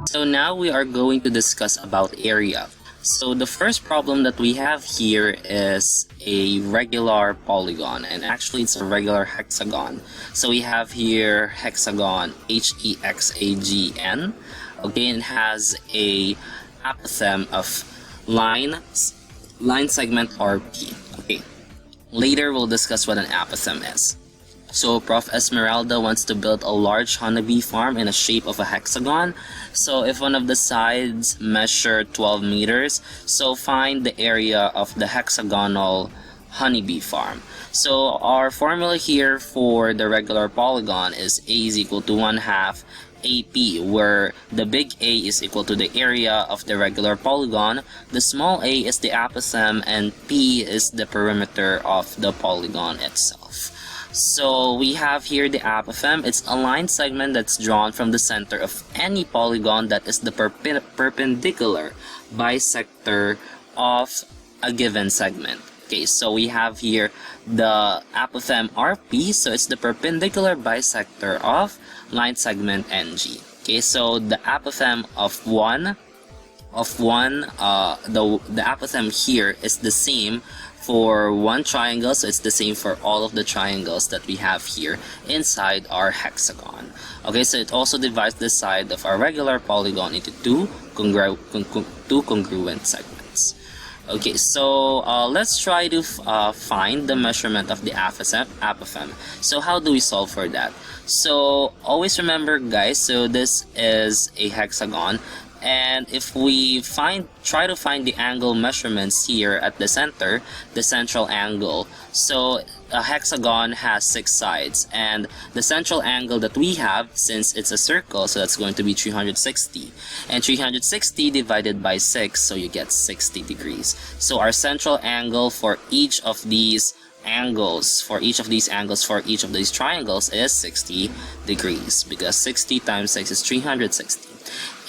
So now we are going to discuss about area. So the first problem that we have here is a regular polygon, and actually it's a regular hexagon. So we have here hexagon HEXAGN. Okay, and it has a apothem of line segment RP. Okay, later we'll discuss what an apothem is. So Prof. Esmeralda wants to build a large honeybee farm in the shape of a hexagon. So if one of the sides measure 12 meters, so find the area of the hexagonal honeybee farm. So our formula here for the regular polygon is A is equal to 1/2 AP, where the big A is equal to the area of the regular polygon, the small a is the apothem, and P is the perimeter of the polygon itself. So we have here the apophem. It's a line segment that's drawn from the center of any polygon that is the perpendicular bisector of a given segment. Okay, so we have here the apophem RP, so it's the perpendicular bisector of line segment NG. Okay, so the apophem of the apophem here is the same for one triangle, so it's the same for all of the triangles that we have here inside our hexagon. Okay, so it also divides the side of our regular polygon into two congruent segments. Okay, so let's try to find the measurement of the apophem. So how do we solve for that? So always remember, guys, so this is a hexagon, and if we try to find the angle measurements here at the center, the central angle, so a hexagon has 6 sides, and the central angle that we have, since it's a circle, so that's going to be 360, and 360 divided by 6, so you get 60 degrees. So our central angle for each of these angles, for each of these triangles is 60 degrees, because 60 times 6 is 360.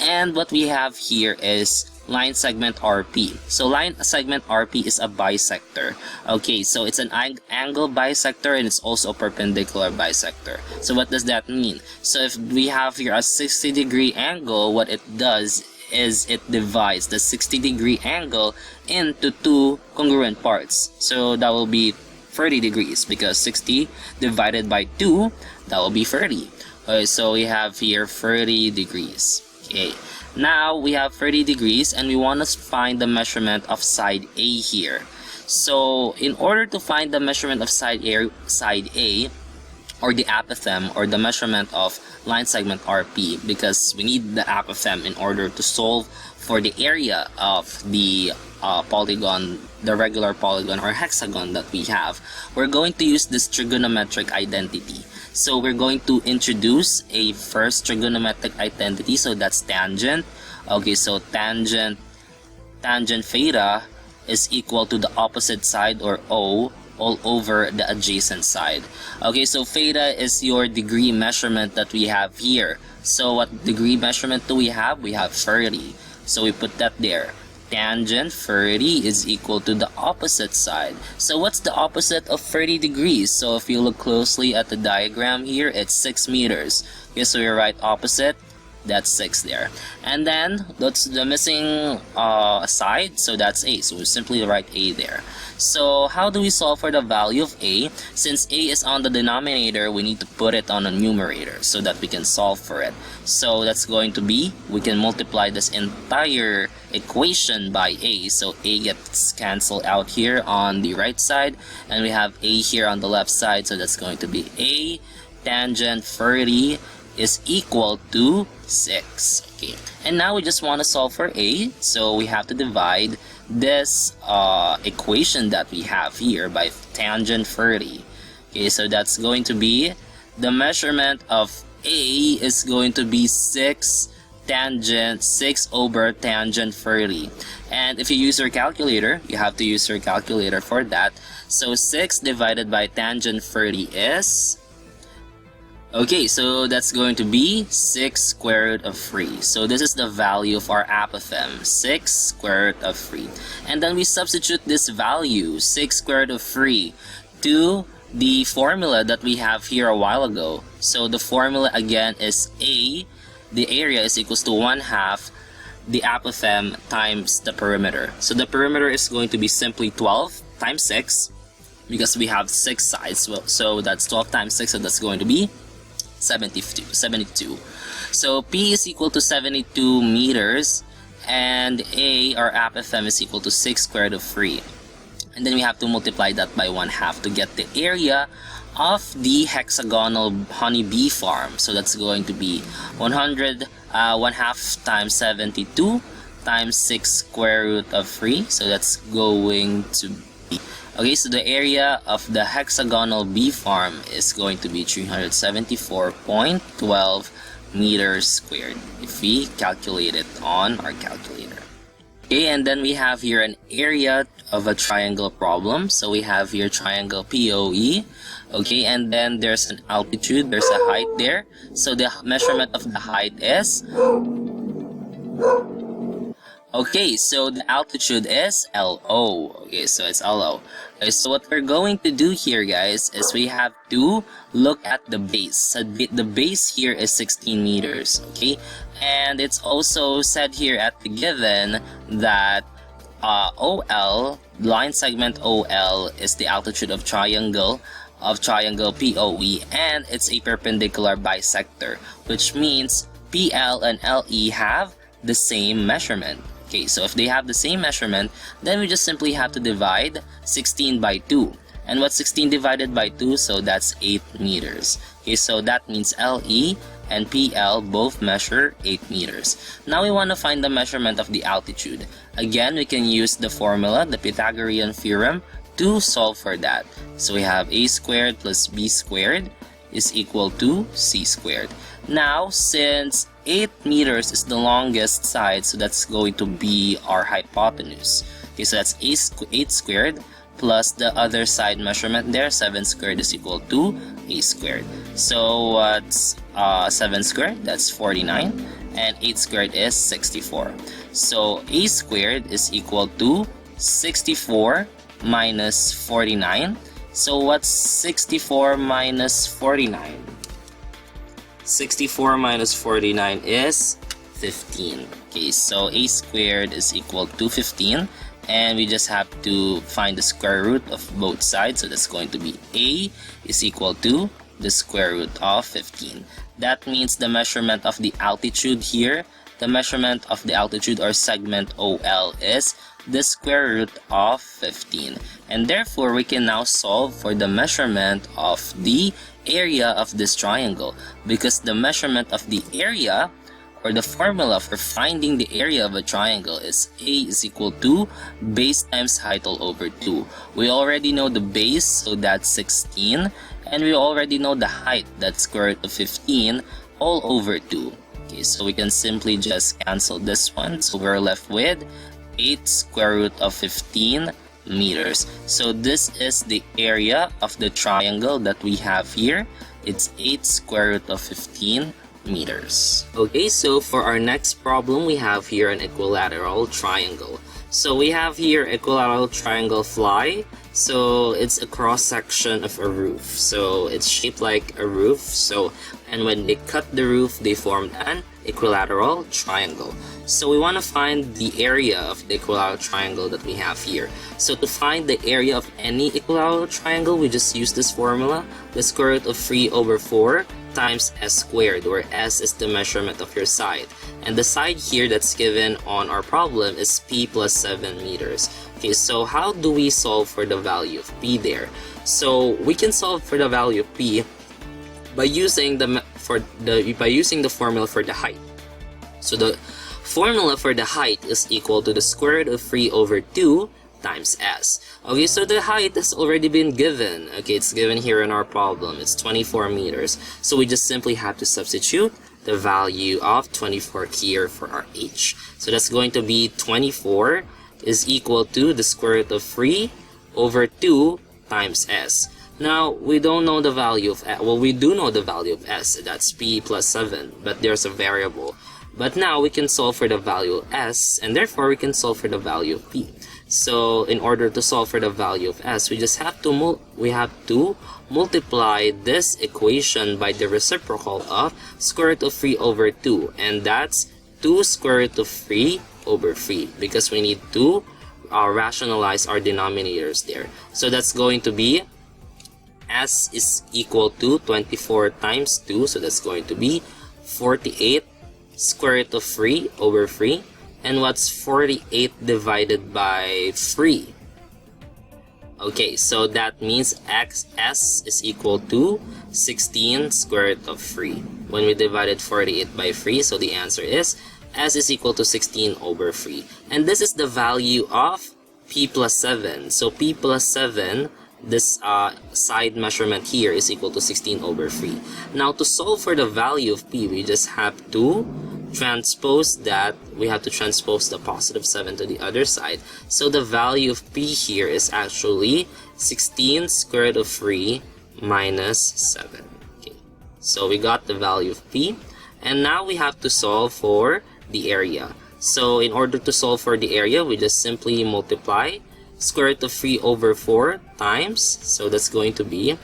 And what we have here is line segment RP. So line segment RP is a bisector. Okay, so it's an angle bisector, and it's also a perpendicular bisector. So what does that mean? So if we have here a 60-degree angle, what it does is it divides the 60-degree angle into two congruent parts. So that will be 30 degrees, because 60 divided by 2, that will be 30. Okay, so we have here 30 degrees. Okay, now we have 30 degrees, and we want to find the measurement of side A here. So in order to find the measurement of side A, or the apothem, or the measurement of line segment RP, because we need the apothem in order to solve for the area of the polygon, the regular polygon or hexagon that we have, we're going to use this trigonometric identity. So we're going to introduce a first trigonometric identity, so that's tangent. Okay, so tangent theta is equal to the opposite side, or O, all over the adjacent side. Okay, so theta is your degree measurement that we have here. So what degree measurement do we have? We have 30. So we put that there. Tangent 30 is equal to the opposite side. So what's the opposite of 30 degrees? So if you look closely at the diagram here, it's 6 meters. Okay, so your right opposite, that's 6 there. And then that's the missing side, so that's A. So we simply write A there. So how do we solve for the value of A? Since A is on the denominator, we need to put it on a numerator so that we can solve for it. So that's going to be, we can multiply this entire equation by A. So A gets cancelled out here on the right side, and we have A here on the left side. So that's going to be A tangent 30 is equal to 6. Okay, and now we just want to solve for A, so we have to divide this equation that we have here by tangent 30. Okay, so that's going to be, the measurement of A is going to be 6 over tangent 30. And if you use your calculator, you have to use your calculator for that. So 6 divided by tangent 30 is, okay, so that's going to be 6 square root of 3. So this is the value of our apothem, 6 square root of 3. And then we substitute this value, 6 square root of 3, to the formula that we have here a while ago. So the formula again is A the area is equals to 1/2 the apophem times the perimeter. So the perimeter is going to be simply 12 times 6 because we have 6 sides. Well, so that's 12 times 6, so that's going to be 72. So P is equal to 72 meters, and A, our apophem, is equal to 6 square root of 3. And then we have to multiply that by 1/2 to get the area of the hexagonal honeybee farm. So that's going to be 1/2 times 72 times 6 square root of 3. So that's going to be, okay, so the area of the hexagonal bee farm is going to be 374.12 meters squared if we calculate it on our calculator. Okay, and then we have here an area of a triangle problem. So we have here triangle POE. Okay, and then there's an altitude, there's a height there. So the measurement of the height is, okay, so the altitude is LO. Okay, so it's LO. Okay, so what we're going to do here, guys, is we have to look at the base. So the base here is 16 meters. Okay, and it's also said here at the given that OL, line segment OL, is the altitude of triangle POE, and it's a perpendicular bisector, which means PL and LE have the same measurement. Okay, so if they have the same measurement, then we just simply have to divide 16 by 2. And what's 16 divided by 2? So that's 8 meters. Okay, so that means LE and PL both measure 8 meters. Now we want to find the measurement of the altitude. Again, we can use the formula, the Pythagorean Theorem, to solve for that. So we have a squared plus b squared is equal to c squared. Now, since 8 meters is the longest side, so that's going to be our hypotenuse. Okay, so that's 8 squared plus the other side measurement there, 7 squared is equal to a squared. So what's 7 squared? That's 49, and 8 squared is 64. So a squared is equal to 64 minus 49. So what's 64 minus 49? 64 minus 49 is 15. Okay, so a squared is equal to 15, and we just have to find the square root of both sides. So that's going to be a is equal to the square root of 15. That means the measurement of the altitude here, the measurement of the altitude or segment OL is the square root of 15, and therefore we can now solve for the measurement of the area of this triangle, because the measurement of the area, or the formula for finding the area of a triangle, is A is equal to base times height all over 2. We already know the base, so that's 16, and we already know the height, that's square root of 15 all over 2. Okay, so we can simply just cancel this one, so we're left with 8 square root of 15 meters. So this is the area of the triangle that we have here. It's 8 square root of 15 meters. Okay, so for our next problem, we have here an equilateral triangle. So we have here equilateral triangle fly. So it's a cross section of a roof. So it's shaped like a roof. So, and when they cut the roof, they formed an equilateral triangle. So we want to find the area of the equilateral triangle that we have here. So to find the area of any equilateral triangle, we just use this formula, the square root of 3 over 4 times s squared, where s is the measurement of your side. And the side here that's given on our problem is p plus 7 meters. Okay, so how do we solve for the value of p there? So we can solve for the value of p by using the formula for the height. So the formula for the height is equal to the square root of 3 over 2 times s. Okay, so the height has already been given. Okay, it's given here in our problem. It's 24 meters. So we just simply have to substitute the value of 24 here for our h. So that's going to be 24 is equal to the square root of 3 over 2 times s. Now, we don't know the value of s. Well, we do know the value of s. That's p plus 7, but there's a variable. But now we can solve for the value of s, and therefore we can solve for the value of p. So in order to solve for the value of s, we just have to multiply this equation by the reciprocal of square root of 3 over 2, and that's 2 square root of 3 over 3, because we need to rationalize our denominators there. So that's going to be s is equal to 24 times 2, so that's going to be 48 square root of 3 over 3. And what's 48 divided by 3? Okay, so that means s is equal to 16 square root of 3. When we divided 48 by 3, so the answer is s is equal to 16 over 3. And this is the value of p plus 7. So p plus 7, this side measurement here, is equal to 16 over 3. Now to solve for the value of p, we just have to transpose that. We have to transpose the positive 7 to the other side. So the value of p here is actually 16 square root of 3 minus 7. Okay, so we got the value of p, and now we have to solve for the area. So in order to solve for the area, we just simply multiply square root of 3 over 4 times, so that's going to be,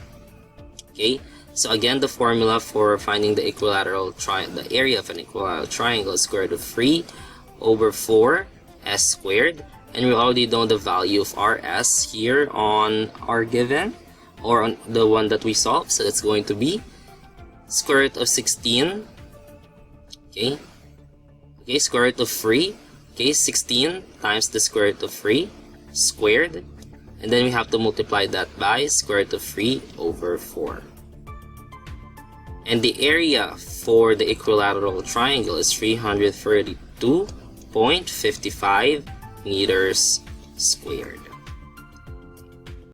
okay, so again, the formula for finding the the area of an equilateral triangle is square root of 3 over 4 s squared, and we already know the value of our s here on our given, or on the one that we solved, so that's going to be square root of 16, okay, square root of 3, okay, 16 times the square root of 3 squared, and then we have to multiply that by square root of 3 over 4. And the area for the equilateral triangle is 332.55 meters squared.